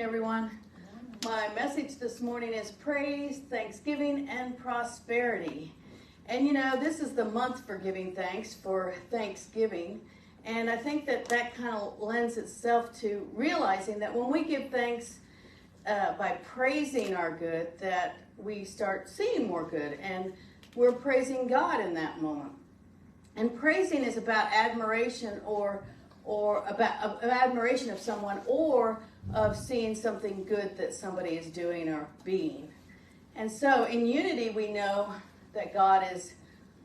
everyone. My message this morning is praise, thanksgiving, and prosperity. And you know, this is the month for giving thanks, for Thanksgiving. And I think that kind of lends itself to realizing that when we give thanks by praising our good, that we start seeing more good. And we're praising God in that moment. And praising is about admiration or about admiration of someone, or of seeing something good that somebody is doing or being. And so in unity, we know that God is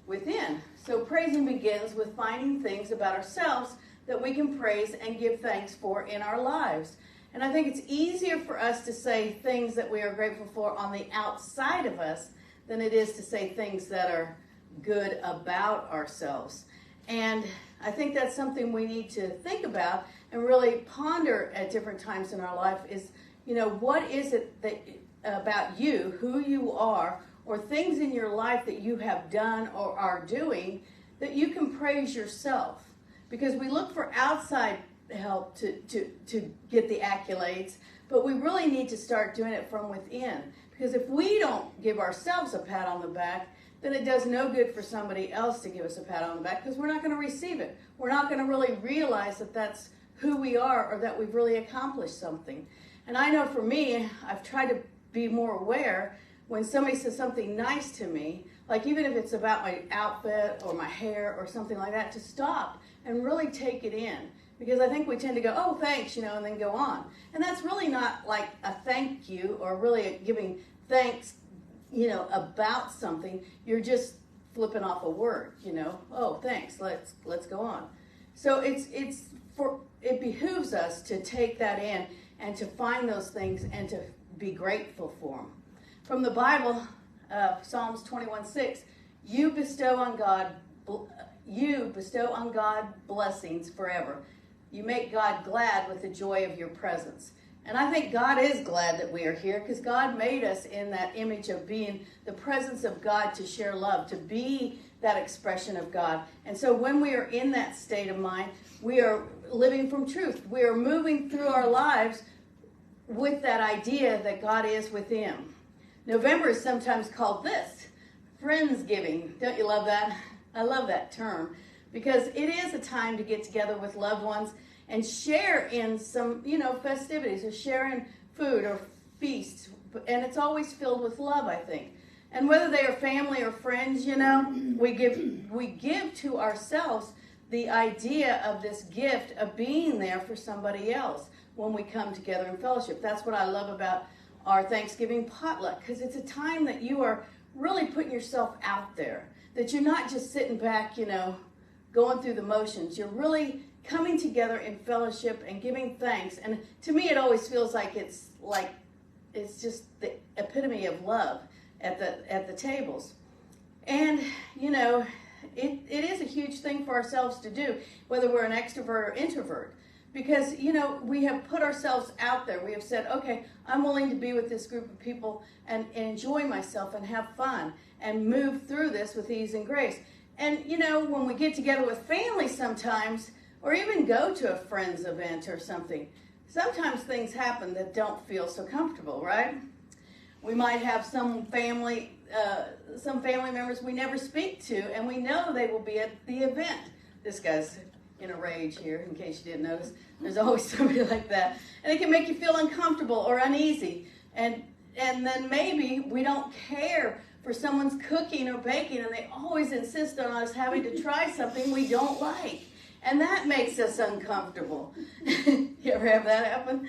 within. So praising begins with finding things about ourselves that we can praise and give thanks for in our lives. And I think it's easier for us to say things that we are grateful for on the outside of us than it is to say things that are good about ourselves. And I think that's something we need to think about and really ponder at different times in our life is, you know, what is it that about you, who you are, or things in your life that you have done or are doing that you can praise yourself. Because we look for outside help to get the accolades, but we really need to start doing it from within. Because if we don't give ourselves a pat on the back, then it does no good for somebody else to give us a pat on the back, because we're not going to receive it. We're not going to really realize that that's who we are, or that we've really accomplished something. And I know for me, I've tried to be more aware when somebody says something nice to me, like even if it's about my outfit or my hair or something like that, to stop and really take it in. Because I think we tend to go, oh, thanks, you know, and then go on. And that's really not like a thank you or really giving thanks, you know, about something. You're just flipping off a word, you know. Oh, thanks. Let's go on. So it behooves us to take that in and to find those things and to be grateful for them. From the Bible, Psalms 21:6, you bestow on God blessings forever. You make God glad with the joy of your presence. And I think God is glad that we are here, because God made us in that image of being the presence of God to share love, to be that expression of God. And so when we are in that state of mind, we are living from truth. We are moving through our lives with that idea that God is within. November is sometimes called this, Friendsgiving. Don't you love that? I love that term, because it is a time to get together with loved ones and share in some, you know, festivities, or share in food or feasts. And it's always filled with love, I think. And whether they are family or friends, you know, we give to ourselves the idea of this gift of being there for somebody else when we come together in fellowship. That's what I love about our Thanksgiving potluck, because it's a time that you are really putting yourself out there, that you're not just sitting back, you know, going through the motions. You're really coming together in fellowship and giving thanks. And to me, it always feels like it's just the epitome of love at the tables. And, you know, it is a huge thing for ourselves to do, whether we're an extrovert or introvert. Because, you know, we have put ourselves out there. We have said, okay, I'm willing to be with this group of people and enjoy myself and have fun and move through this with ease and grace. And, you know, when we get together with family sometimes, or even go to a friend's event or something, sometimes things happen that don't feel so comfortable, right? We might have some family members we never speak to, and we know they will be at the event. This guy's in a rage here, in case you didn't notice. There's always somebody like that. And it can make you feel uncomfortable or uneasy. And then maybe we don't care for someone's cooking or baking, and they always insist on us having to try something we don't like. And that makes us uncomfortable. You ever have that happen?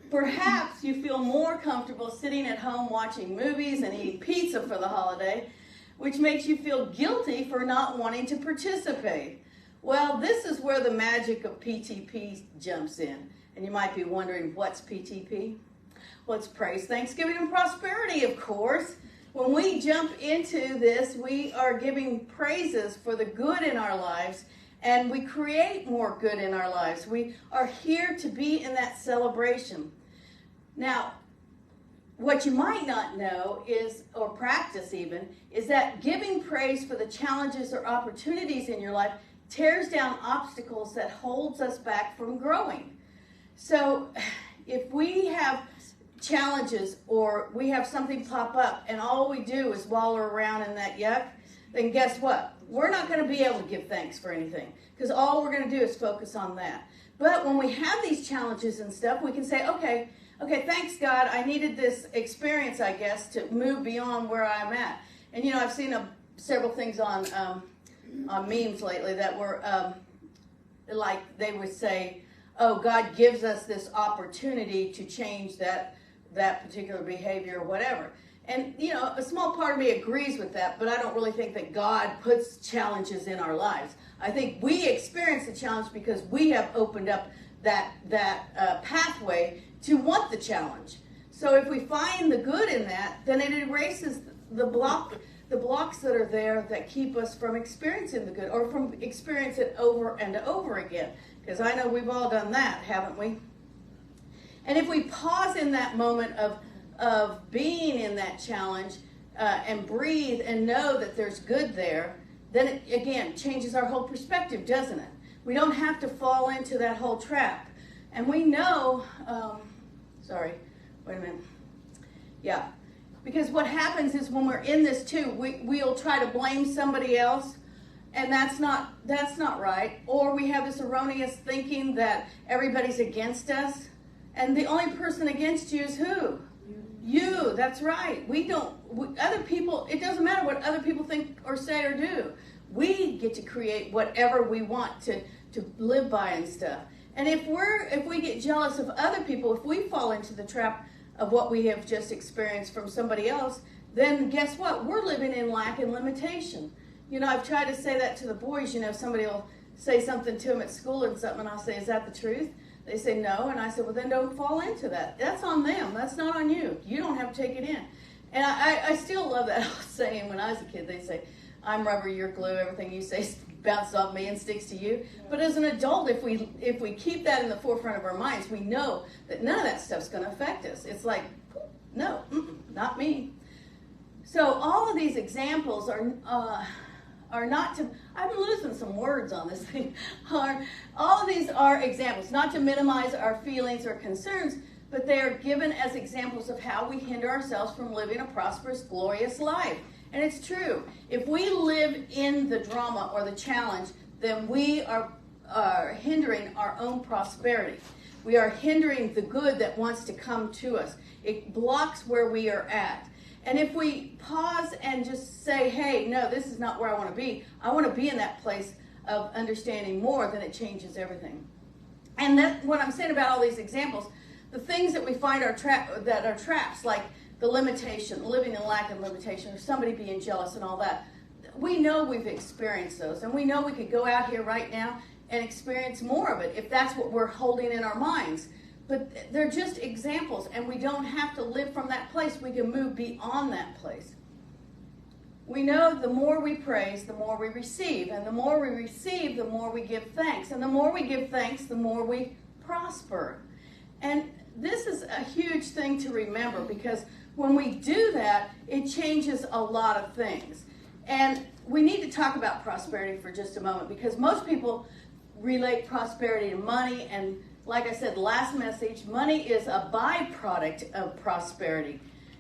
Perhaps you feel more comfortable sitting at home watching movies and eating pizza for the holiday, which makes you feel guilty for not wanting to participate. Well, this is where the magic of PTP jumps in. And you might be wondering, what's PTP? Well, it's praise, thanksgiving, and prosperity, of course. When we jump into this, we are giving praises for the good in our lives, and we create more good in our lives. We are here to be in that celebration. Now, what you might not know is, or practice even, is that giving praise for the challenges or opportunities in your life tears down obstacles that holds us back from growing. So, If we have challenges or we have something pop up and all we do is wallow around in that yuck, then guess what? We're not going to be able to give thanks for anything because all we're going to do is focus on that. But when we have these challenges and stuff, we can say, okay, thanks God, I needed this experience, I guess, to move beyond where I'm at. And you know, I've seen several things on memes lately that were like they would say, oh, God gives us this opportunity to change that particular behavior or whatever. And, you know, a small part of me agrees with that, but I don't really think that God puts challenges in our lives. I think we experience the challenge because we have opened up that pathway to want the challenge. So if we find the good in that, then it erases the blocks that are there that keep us from experiencing the good or from experiencing it over and over again. Because I know we've all done that, haven't we? And if we pause in that moment of being in that challenge and breathe and know that there's good there, then it, again, changes our whole perspective, doesn't it? We don't have to fall into that whole trap. And we know, because what happens is when we're in this too, we'll try to blame somebody else, and that's not right. Or we have this erroneous thinking that everybody's against us, and the only person against you is who? You. That's right. Other people, it doesn't matter what other people think or say or do. We get to create whatever we want to live by and stuff. And if we get jealous of other people, if we fall into the trap of what we have just experienced from somebody else, then guess what? We're living in lack and limitation. You know, I've tried to say that to the boys. You know, somebody will say something to them at school and something, and I'll say, is that the truth? They say no, and I said, well, then don't fall into that. That's on them. That's not on you. You don't have to take it in. And I still love that saying. When I was a kid, they say, I'm rubber, you're glue, everything you say bounces off me and sticks to you. But as an adult, if we keep that in the forefront of our minds, we know that none of that stuff's going to affect us. It's like, no, not me. So all of these examples are not to, I'm losing some words on this thing. All of these are examples, not to minimize our feelings or concerns, but they are given as examples of how we hinder ourselves from living a prosperous, glorious life. And it's true. If we live in the drama or the challenge, then we are hindering our own prosperity. We are hindering the good that wants to come to us. It blocks where we are at. And if we pause and just say, hey, no, this is not where I want to be. I want to be in that place of understanding more, then it changes everything. And that's what I'm saying about all these examples. The things that we find that are traps, like the limitation, living in lack and limitation, or somebody being jealous and all that. We know we've experienced those, and we know we could go out here right now and experience more of it if that's what we're holding in our minds. But they're just examples, and we don't have to live from that place. We can move beyond that place. We know the more we praise, the more we receive. And the more we receive, the more we give thanks. And the more we give thanks, the more we prosper. And this is a huge thing to remember, because when we do that, it changes a lot of things. And we need to talk about prosperity for just a moment, because most people relate prosperity to money. And like I said, last message, money is a byproduct of prosperity.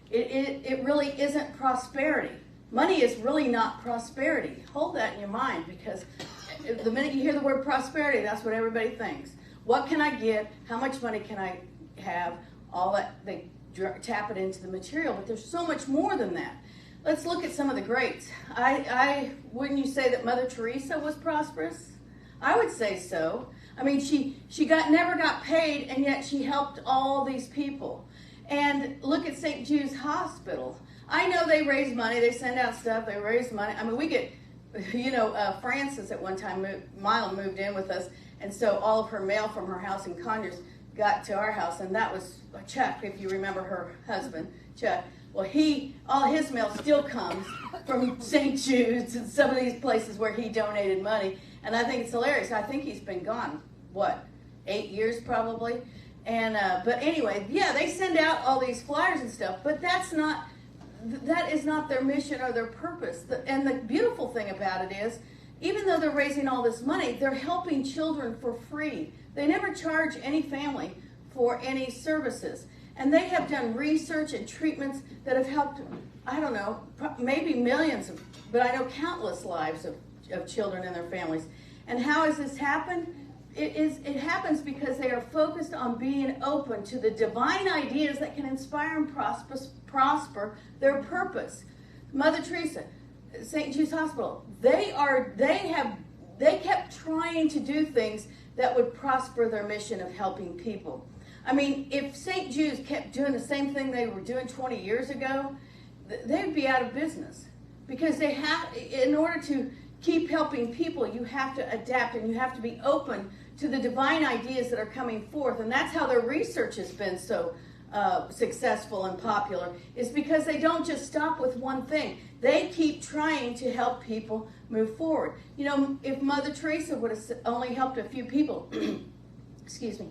It really isn't prosperity. Money is really not prosperity. Hold that in your mind, because the minute you hear the word prosperity, that's what everybody thinks. What can I get? How much money can I have? All that, they tap it into the material, but there's so much more than that. Let's look at some of the greats. Wouldn't you say that Mother Teresa was prosperous? I would say so. I mean, she never got paid, and yet she helped all these people. And look at St. Jude's Hospital. I know they raise money, they send out stuff, they raise money. I mean, we get, Frances at one time, Mila moved in with us, and so all of her mail from her house in Conyers got to our house, and that was Chuck, if you remember her husband, Chuck. Well, all his mail still comes from St. Jude's and some of these places where he donated money, and I think it's hilarious. I think he's been gone, 8 years probably? And but anyway, yeah, they send out all these flyers and stuff, but that is not their mission or their purpose. And the beautiful thing about it is, even though they're raising all this money, they're helping children for free. They never charge any family for any services. And they have done research and treatments that have helped, I don't know, maybe millions of, but I know countless lives of children and their families. And how has this happened? It happens because they are focused on being open to the divine ideas that can inspire and prosper their purpose. Mother Teresa, St. Jude's Hospital, they kept trying to do things that would prosper their mission of helping people. I mean, if St. Jude's kept doing the same thing they were doing 20 years ago, they'd be out of business. Because they have, in order to keep helping people, you have to adapt and you have to be open to the divine ideas that are coming forth. And that's how their research has been so successful and popular, is because they don't just stop with one thing. They keep trying to help people move forward. You know, if Mother Teresa would have only helped a few people, excuse me,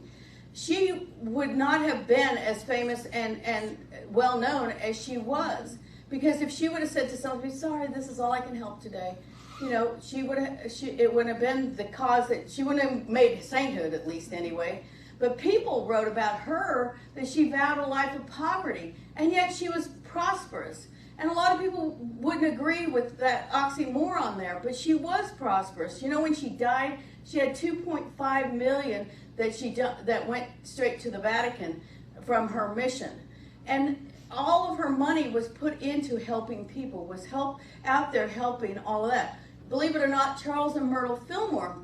she would not have been as famous and well known as she was. Because if she would have said to somebody, sorry, this is all I can help today, you know, it wouldn't have been the cause that, she wouldn't have made sainthood, at least anyway. But people wrote about her that she vowed a life of poverty, and yet she was prosperous. And a lot of people wouldn't agree with that oxymoron there, but she was prosperous. You know, when she died, she had $2.5 million that went straight to the Vatican from her mission. And all of her money was put into helping people, was out there helping all of that. Believe it or not, Charles and Myrtle Fillmore,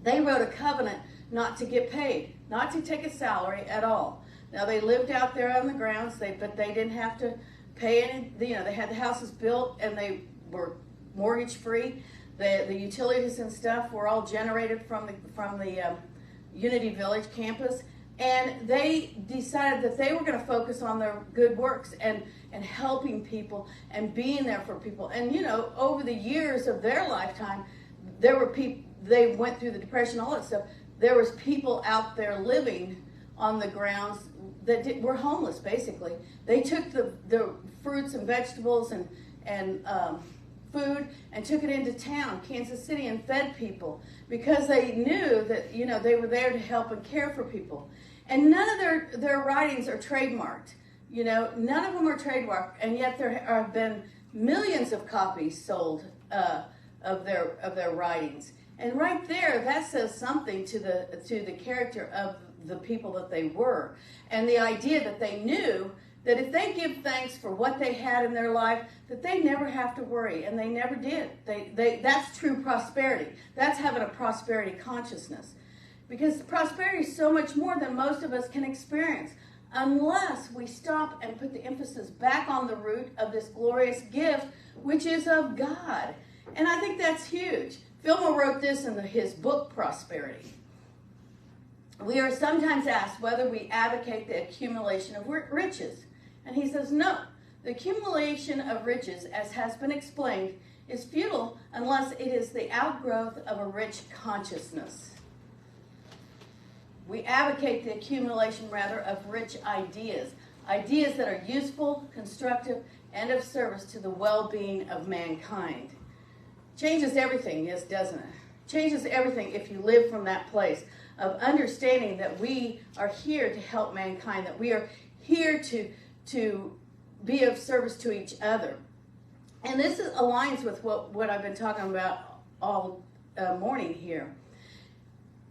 they wrote a covenant not to get paid, not to take a salary at all. Now, they lived out there on the grounds, but they didn't have to pay any, you know, they had the houses built and they were mortgage free. The utilities and stuff were all generated from the Unity Village campus. And they decided that they were going to focus on their good works and helping people and being there for people. And, you know, over the years of their lifetime, there were people, they went through the Depression, all that stuff. There was people out there living on the grounds that were homeless, basically. They took the fruits and vegetables and food and took it into town, Kansas City, and fed people because they knew that, you know, they were there to help and care for people. And none of their writings are trademarked. You know, none of them are trademarked, and yet there have been millions of copies sold of their writings. And right there, that says something to the character of the people that they were, and the idea that they knew that if they give thanks for what they had in their life, that they never have to worry, and they never did. That's true prosperity. That's having a prosperity consciousness. Because prosperity is so much more than most of us can experience, unless we stop and put the emphasis back on the root of this glorious gift, which is of God. And I think that's huge. Fillmore wrote this in his book, Prosperity. We are sometimes asked whether we advocate the accumulation of riches. And he says, no. The accumulation of riches, as has been explained, is futile unless it is the outgrowth of a rich consciousness. We advocate the accumulation, rather, of rich ideas. Ideas that are useful, constructive, and of service to the well-being of mankind. Changes everything, yes, doesn't it? Changes everything if you live from that place of understanding that we are here to help mankind, that we are here to be of service to each other. And this aligns with what I've been talking about all morning here.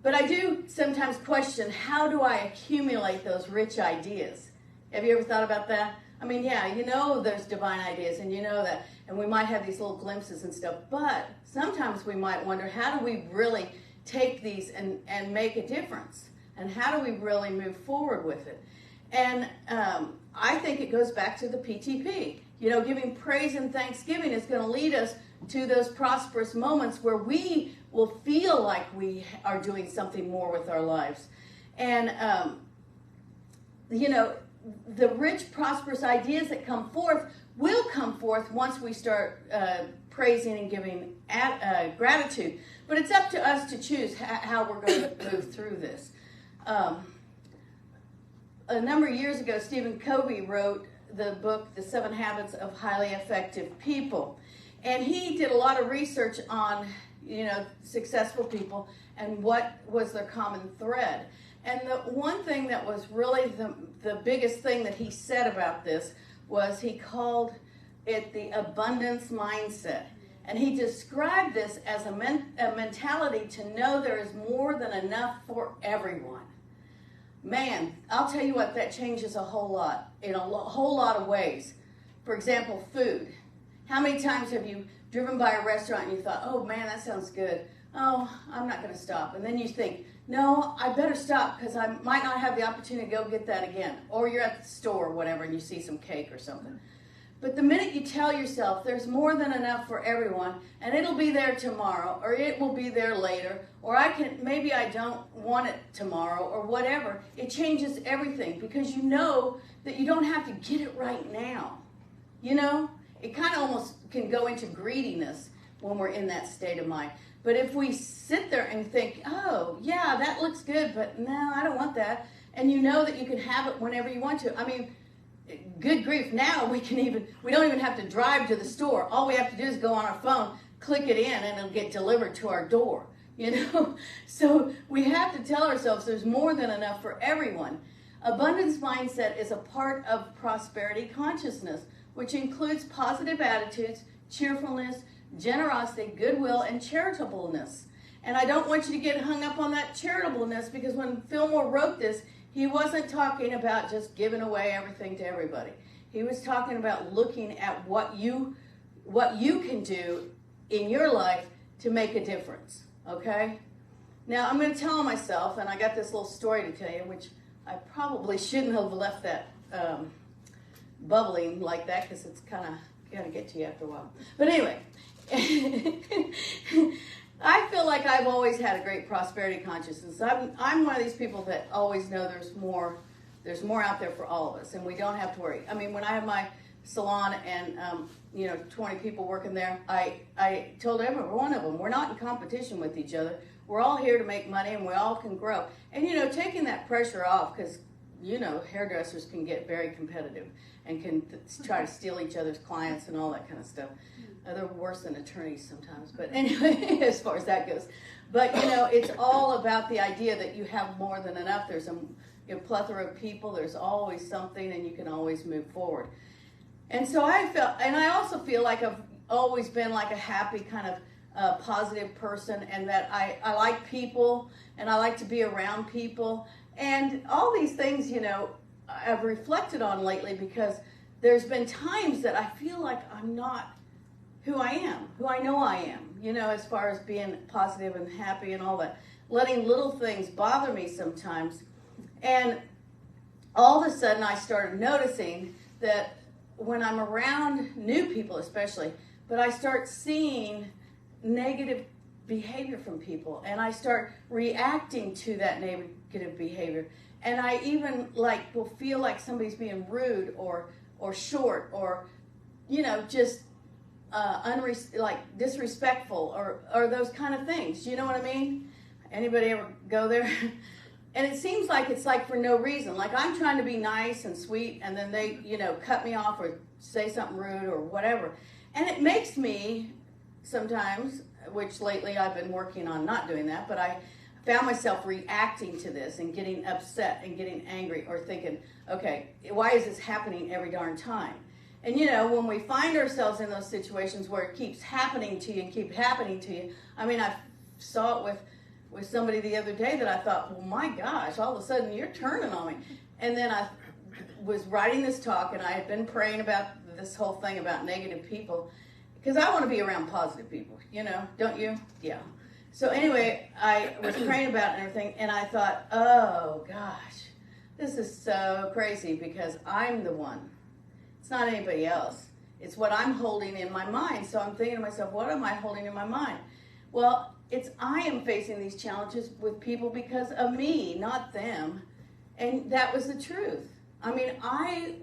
But I do sometimes question, how do I accumulate those rich ideas? Have you ever thought about that? I mean, yeah, you know there's divine ideas, and you know that, and we might have these little glimpses and stuff, but sometimes we might wonder, how do we really take these and make a difference? And how do we really move forward with it? And I think it goes back to the PTP. You know, giving praise and thanksgiving is going to lead us to those prosperous moments where we will feel like we are doing something more with our lives. And, you know, the rich, prosperous ideas that come forth will come forth once we start praising and giving gratitude. But it's up to us to choose how we're going to move through this. A number of years ago, Stephen Covey wrote the book, The 7 Habits of Highly Effective People. And he did a lot of research on, you know, successful people and what was their common thread. And the one thing that was really the biggest thing that he said about this was he called it the abundance mindset. And he described this as a mentality to know there is more than enough for everyone. Man, I'll tell you what, that changes a whole lot in a whole lot of ways. For example, food. How many times have you driven by a restaurant and you thought, oh man, that sounds good. Oh, I'm not going to stop. And then you think, no, I better stop because I might not have the opportunity to go get that again. Or you're at the store or whatever and you see some cake or something. But the minute you tell yourself there's more than enough for everyone, and it'll be there tomorrow, or it will be there later, or maybe I don't want it tomorrow, or whatever, it changes everything because you know that you don't have to get it right now. You know, it kind of almost can go into greediness when we're in that state of mind. But if we sit there and think, oh, yeah, that looks good, but no, I don't want that, and you know that you can have it whenever you want to. I mean, good grief, now we don't even have to drive to the store. All we have to do is go on our phone, click it in, and it'll get delivered to our door, you know? So we have to tell ourselves there's more than enough for everyone. Abundance mindset is a part of prosperity consciousness, which includes positive attitudes, cheerfulness, generosity, goodwill, and charitableness. And I don't want you to get hung up on that charitableness, because when Fillmore wrote this, he wasn't talking about just giving away everything to everybody. He was talking about looking at what you can do in your life to make a difference, okay? Now, I'm going to tell myself, and I got this little story to tell you, which I probably shouldn't have left that bubbling like that, because it's kind of going to get to you after a while. But anyway, I feel like I've always had a great prosperity consciousness. I'm one of these people that always know there's more out there for all of us, and we don't have to worry. I mean, when I have my salon and 20 people working there, I told every one of them, we're not in competition with each other. We're all here to make money, and we all can grow. And taking that pressure off, because hairdressers can get very competitive and can try to steal each other's clients and all that kind of stuff. They're worse than attorneys sometimes, but anyway, as far as that goes. But, it's all about the idea that you have more than enough. There's a plethora of people. There's always something, and you can always move forward. And so I also feel like I've always been like a happy kind of positive person, and that I like people, and I like to be around people. And all these things, I've reflected on lately, because there's been times that I feel like I'm not who I am, who I know I am, as far as being positive and happy and all that. Letting little things bother me sometimes. And all of a sudden I started noticing that when I'm around new people especially, but I start seeing negative behavior from people, and I start reacting to that negative behavior. And I even will feel like somebody's being rude or short or, just disrespectful or those kind of things. You know what I mean? Anybody ever go there? And it seems like it's for no reason. Like I'm trying to be nice and sweet, and then they, cut me off or say something rude or whatever. And it makes me sometimes, which lately I've been working on not doing that, but I found myself reacting to this and getting upset and getting angry or thinking, okay, why is this happening every darn time? And when we find ourselves in those situations where it keeps happening to you and keep happening to you, I mean, I saw it with somebody the other day that I thought, well, my gosh, all of a sudden you're turning on me. And then I was writing this talk, and I had been praying about this whole thing about negative people, because I want to be around positive people, don't you? Yeah. So anyway, I was praying about it and everything, and I thought, oh gosh, this is so crazy, because I'm the one. It's not anybody else. It's what I'm holding in my mind. So I'm thinking to myself, what am I holding in my mind? Well, I am facing these challenges with people because of me, not them. And that was the truth. I mean, I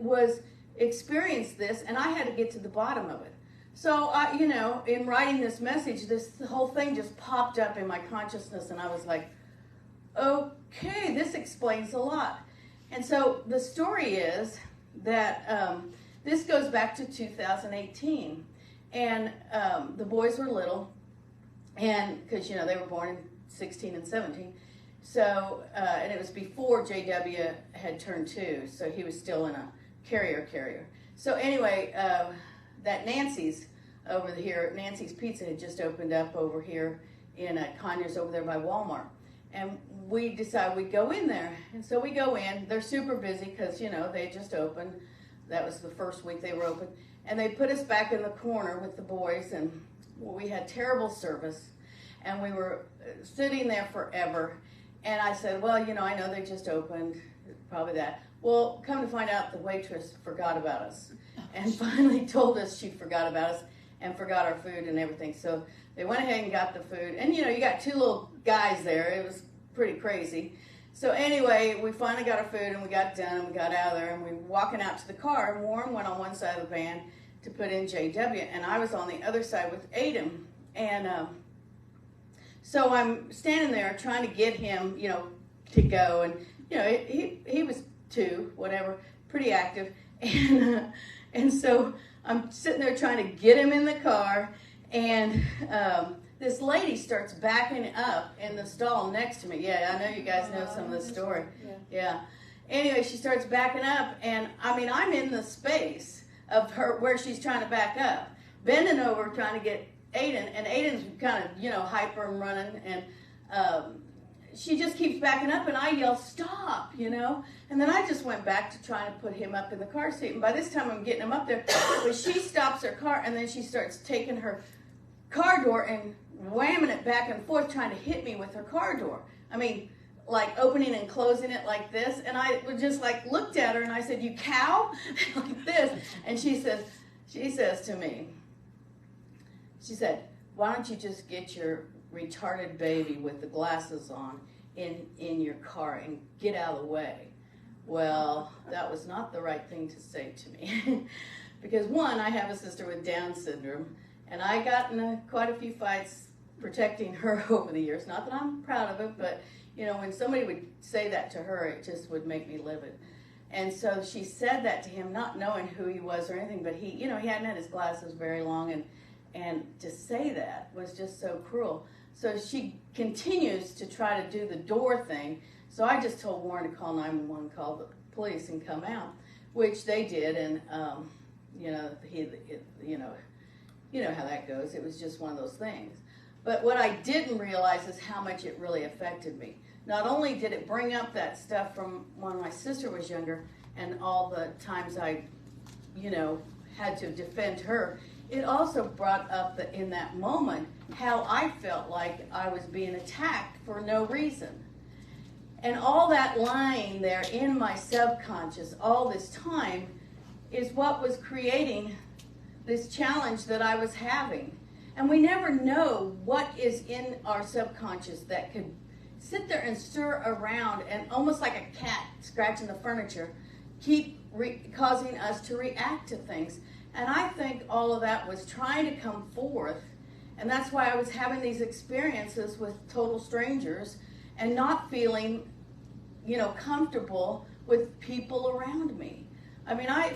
experienced this, and I had to get to the bottom of it. So, in writing this message, this whole thing just popped up in my consciousness, and I was like, okay, this explains a lot. And so the story is that this goes back to 2018, and the boys were little, and because, they were born in 16 and 17, So, and it was before JW had turned 2, so he was still in a carrier. So anyway, that Nancy's over here, Nancy's Pizza had just opened up over here in Conyers over there by Walmart. And we decided we'd go in there. And so we go in. They're super busy because, they had just opened. That was the first week they were open. And they put us back in the corner with the boys, and we had terrible service. And we were sitting there forever. And I said, well, I know they just opened, probably that. Well, come to find out, the waitress forgot about us and finally told us she forgot about us and forgot our food and everything. So they went ahead and got the food. And, you got 2 little guys there. It was pretty crazy. So anyway, we finally got our food and we got done. We got out of there and we were walking out to the car. And Warren went on one side of the van to put in JW. And I was on the other side with Aiden. And so I'm standing there trying to get him, to go. And, he was 2, whatever, pretty active. And so I'm sitting there trying to get him in the car. And this lady starts backing up in the stall next to me. Yeah, I know you guys know some of the story. Yeah. Anyway, she starts backing up. And, I'm in the space of her where she's trying to back up. Bending over trying to get Aiden, and Aiden's kind of, hyper and running, and she just keeps backing up, and I yell, stop, and then I just went back to trying to put him up in the car seat, and by this time I'm getting him up there, but she stops her car, and then she starts taking her car door and whamming it back and forth, trying to hit me with her car door. Like opening and closing it like this, and I would just looked at her, and I said, you cow, like this, and she says to me, she said, why don't you just get your retarded baby with the glasses on in your car and get out of the way? Well, that was not the right thing to say to me. Because one, I have a sister with Down syndrome, and I got in quite a few fights protecting her over the years. Not that I'm proud of it, but when somebody would say that to her, it just would make me livid. And so she said that to him, not knowing who he was or anything, but he hadn't had his glasses very long, and to say that was just so cruel. So she continues to try to do the door thing. So I just told Warren to call 911, call the police, and come out, which they did. And you know how that goes. It was just one of those things. But what I didn't realize is how much it really affected me. Not only did it bring up that stuff from when my sister was younger, and all the times I, had to defend her. It also brought up in that moment how I felt like I was being attacked for no reason. And all that lying there in my subconscious all this time is what was creating this challenge that I was having. And we never know what is in our subconscious that could sit there and stir around and almost like a cat scratching the furniture, keep causing us to react to things. And I think all of that was trying to come forth, and that's why I was having these experiences with total strangers and not feeling, comfortable with people around me.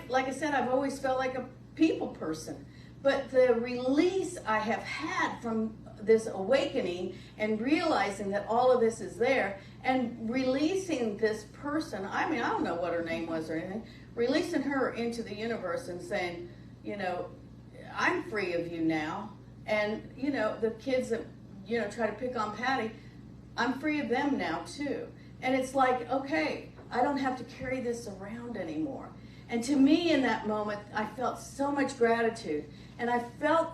Like I said, I've always felt like a people person, but the release I have had from this awakening and realizing that all of this is there and releasing this person, I don't know what her name was or anything, releasing her into the universe and saying, I'm free of you now. And, the kids that, try to pick on Patty, I'm free of them now too. And it's like, okay, I don't have to carry this around anymore. And to me in that moment, I felt so much gratitude. And I felt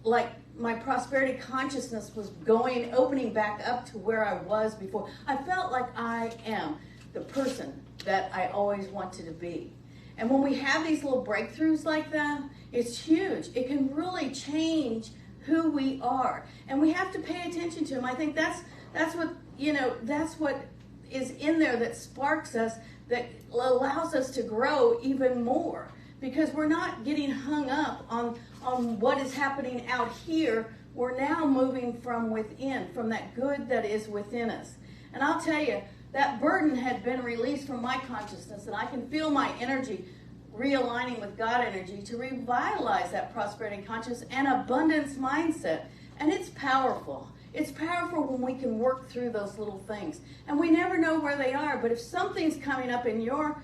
like my prosperity consciousness was opening back up to where I was before. I felt like I am the person that I always wanted to be. And when we have these little breakthroughs like that, it's huge. It can really change who we are. And we have to pay attention to them. I think that's what, that's what is in there that sparks us, that allows us to grow even more. Because we're not getting hung up on what is happening out here. We're now moving from within, from that good that is within us. And I'll tell you, that burden had been released from my consciousness, and I can feel my energy realigning with God energy to revitalize that prosperity conscious and abundance mindset. And it's powerful. It's powerful when we can work through those little things. And we never know where they are, but if something's coming up in your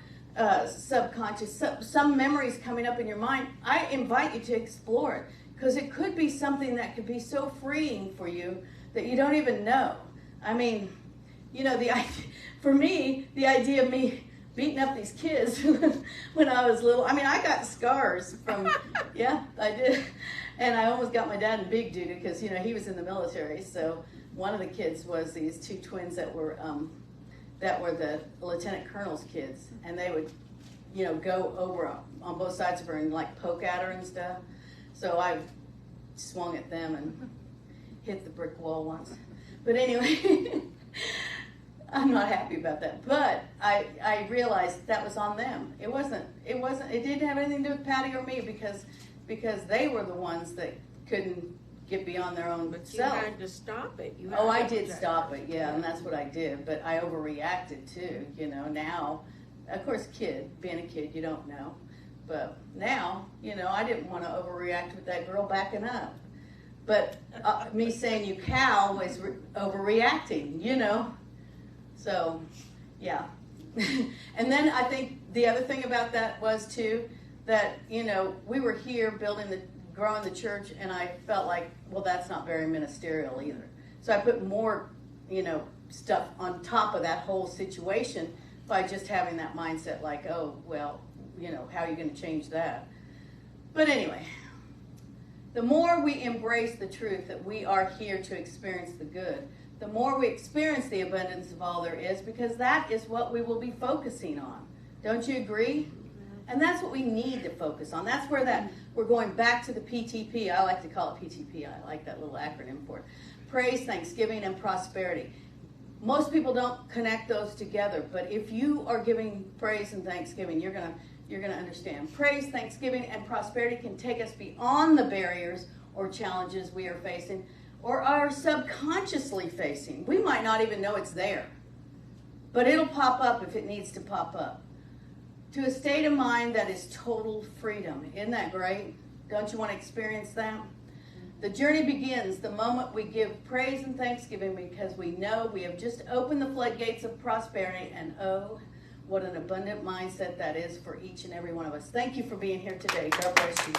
subconscious, some memories coming up in your mind, I invite you to explore it, because it could be something that could be so freeing for you that you don't even know. I mean, you know, for me, the idea of me beating up these kids when I was little, I mean, I got scars from, yeah, I did. And I almost got my dad in big duty because, you know, he was in the military. So one of the kids was these two twins that were the lieutenant colonel's kids. And they would, you know, go over on both sides of her and like poke at her and stuff. So I swung at them and hit the brick wall once. But anyway, I'm not happy about that. But I realized that was on them. It didn't have anything to do with Patty or me because they were the ones that couldn't get beyond their own self. You had to stop it. I did stop it, yeah, and that's what I did. But I overreacted too, you know. Now, of course, being a kid, you don't know. But now, you know, I didn't want to overreact with that girl backing up. But me saying you cow was overreacting, you know. So, yeah. And then I think the other thing about that was too, that, you know, we were here growing the church, and I felt like, well, that's not very ministerial either. So I put more, you know, stuff on top of that whole situation by just having that mindset like, oh, well, you know, how are you going to change that? But anyway, the more we embrace the truth that we are here to experience the good, the more we experience the abundance of all there is, because that is what we will be focusing on. Don't you agree? And that's what we need to focus on. That's where we're going back to the PTP. I like to call it PTP. I like that little acronym for it. Praise, thanksgiving, and prosperity. Most people don't connect those together, but if you are giving praise and thanksgiving, you're gonna understand. Praise, thanksgiving, and prosperity can take us beyond the barriers or challenges we are facing or are subconsciously facing. We might not even know it's there, but it'll pop up if it needs to pop up. To a state of mind that is total freedom. Isn't that great? Don't you want to experience that? The journey begins the moment we give praise and thanksgiving, because we know we have just opened the floodgates of prosperity, and oh, what an abundant mindset that is for each and every one of us. Thank you for being here today. God bless you.